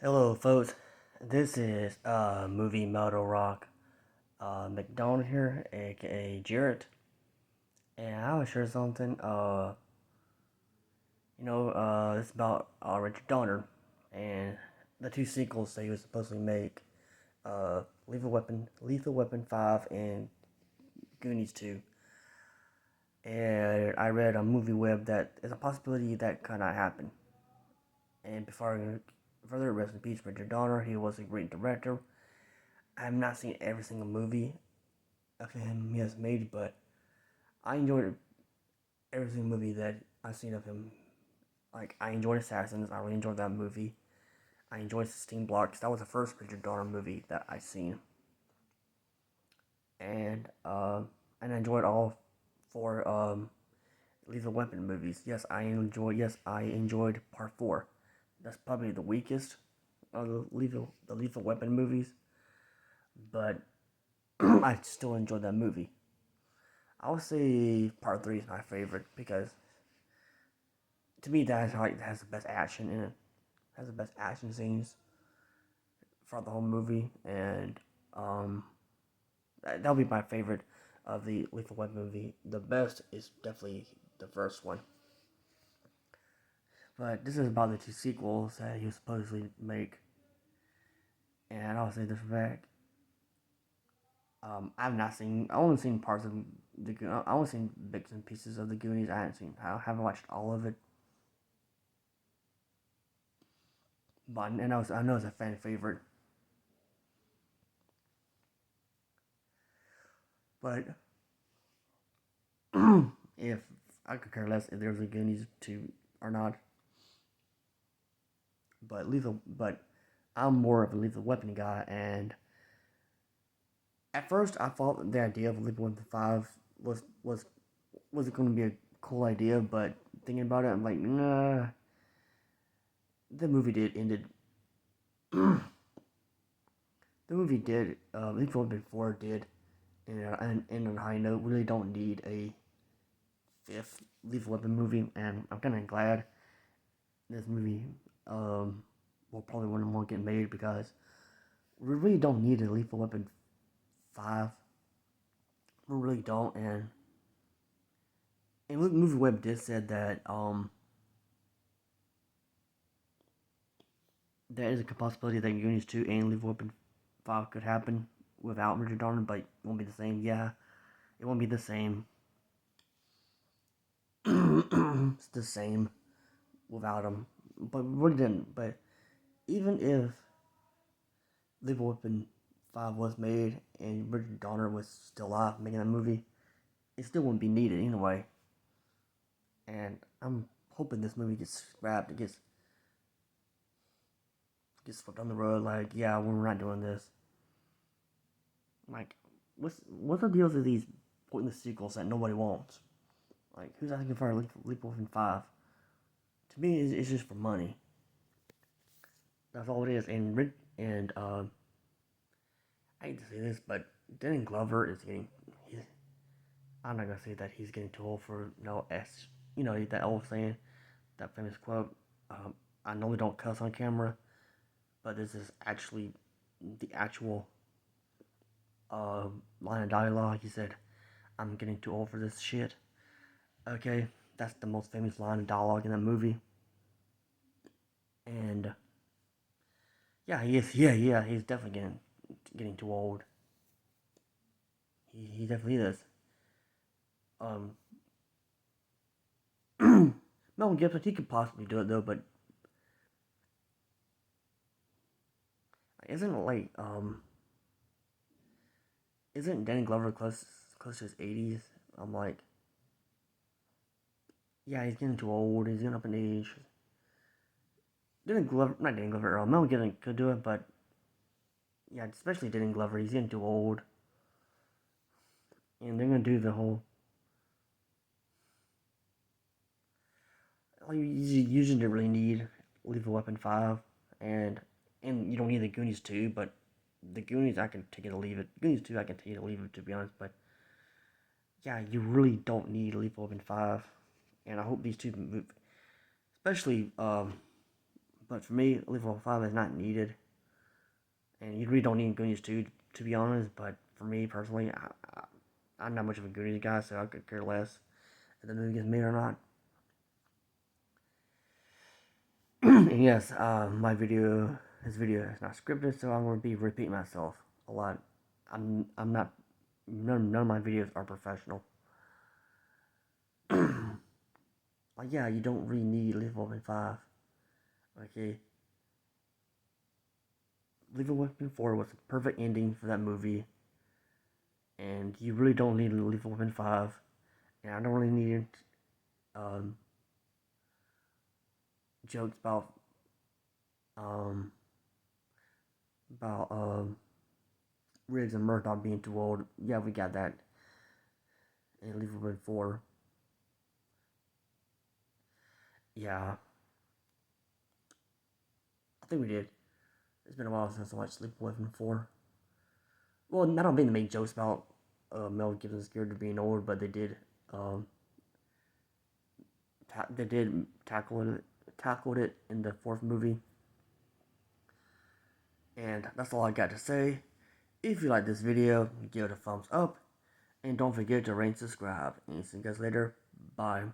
Hello, folks. This is movie Metal Rock McDonald here, aka Jarrett, and I was share something. It's about Richard Donner and the two sequels that he was supposed to make, Lethal Weapon 5, and Goonies 2. And I read on Movie Web that there's a possibility that could not happen. And before I further, rest in peace, Richard Donner. He was a great director. I have not seen every single movie of him he has made, but I enjoyed every single movie that I've seen of him. Like, I enjoyed Assassins. I really enjoyed that movie. I enjoyed 16 Blocks. That was the first Richard Donner movie that I seen, and I enjoyed all four Lethal Weapon movies. Yes, I enjoyed Part 4. That's probably the weakest of the Lethal Weapon movies, but I still enjoyed that movie. I would say Part 3 is my favorite because to me that has the best action in it. Has the best action scenes throughout the whole movie, and that'll be my favorite of the Lethal Weapon movie. The best is definitely the first one. But this is about the two sequels that he was supposedly make, and I'll say this fact. I've not seen. I only seen parts of the. I only seen bits and pieces of the Goonies. I haven't watched all of it. But I know it's a fan favorite. But if I could care less if there's a Goonies 2 or not. But I'm more of a Lethal Weapon guy, and at first I thought the idea of Lethal Weapon 5 was going to be a cool idea, but thinking about it, I'm like, nah. The movie did ended. The movie did. Lethal Weapon 4 did, and on a high note. We really don't need a fifth Lethal Weapon movie, and I'm kind of glad this movie will probably won't get made because we really don't need a Lethal Weapon 5. We really don't, and Movie Web did said that there is a possibility that Goonies 2 and Lethal Weapon 5 could happen without Richard Donner, but it won't be the same. Yeah, it won't be the same. It's the same without him, but really didn't. But even if Lethal Weapon 5 was made and Richard Donner was still alive making that movie, it still wouldn't be needed anyway. And I'm hoping this movie gets scrapped. It gets swept on the road. Like, yeah, we're not doing this. Like, what's the deal with these pointless sequels that nobody wants? Like, who's asking for a Lethal Weapon 5? To me, it's just for money. That's all it is. And I hate to say this, but Danny Glover is getting. I'm not gonna say that he's getting too old for S. You know that old saying, that famous quote. I know we don't cuss on camera, but this is actually the actual line of dialogue. He said, "I'm getting too old for this shit." Okay, that's the most famous line of dialogue in that movie. And yeah, he is. Yeah, he's definitely getting too old. He definitely is. Um, Mel Gibson, he could possibly do it though, but isn't it like isn't Danny Glover close to his 80s? I'm like, yeah, he's getting too old. He's getting up in age. Danny Glover, not Danny Glover. Mel Gibson could do it, but yeah, especially Danny Glover. He's getting too old, and they're gonna do the whole. Like, you didn't really need Lethal Weapon 5, and you don't need the Goonies 2, but the Goonies I can take it or leave it. Goonies 2 I can take it or leave it, to be honest, but yeah, you really don't need Lethal Weapon 5, and I hope these two move, especially But for me, Lethal Weapon 5 is not needed. And you really don't need Goonies 2, to be honest. But for me personally, I'm not much of a Goonies guy, so I could care less if the movie gets made or not. And yes, this video is not scripted, so I'm going to be repeating myself a lot. I'm not, none of my videos are professional. Like, yeah, you don't really need Lethal Weapon 5. Okay. Lethal Weapon 4 was a perfect ending for that movie. And you really don't need Lethal Weapon 5. And I don't really need um, jokes um, about Riggs and Murtaugh being too old. Yeah, we got that in Lethal Weapon 4. Yeah, I think we did. It's been a while since I watched Lethal Weapon 4. Well, not being the main jokes about Mel Gibson scared of being old, but they did um, tackled it in the fourth movie. And that's all I got to say. If you like this video, give it a thumbs up. And don't forget to rate and subscribe. And see you guys later. Bye.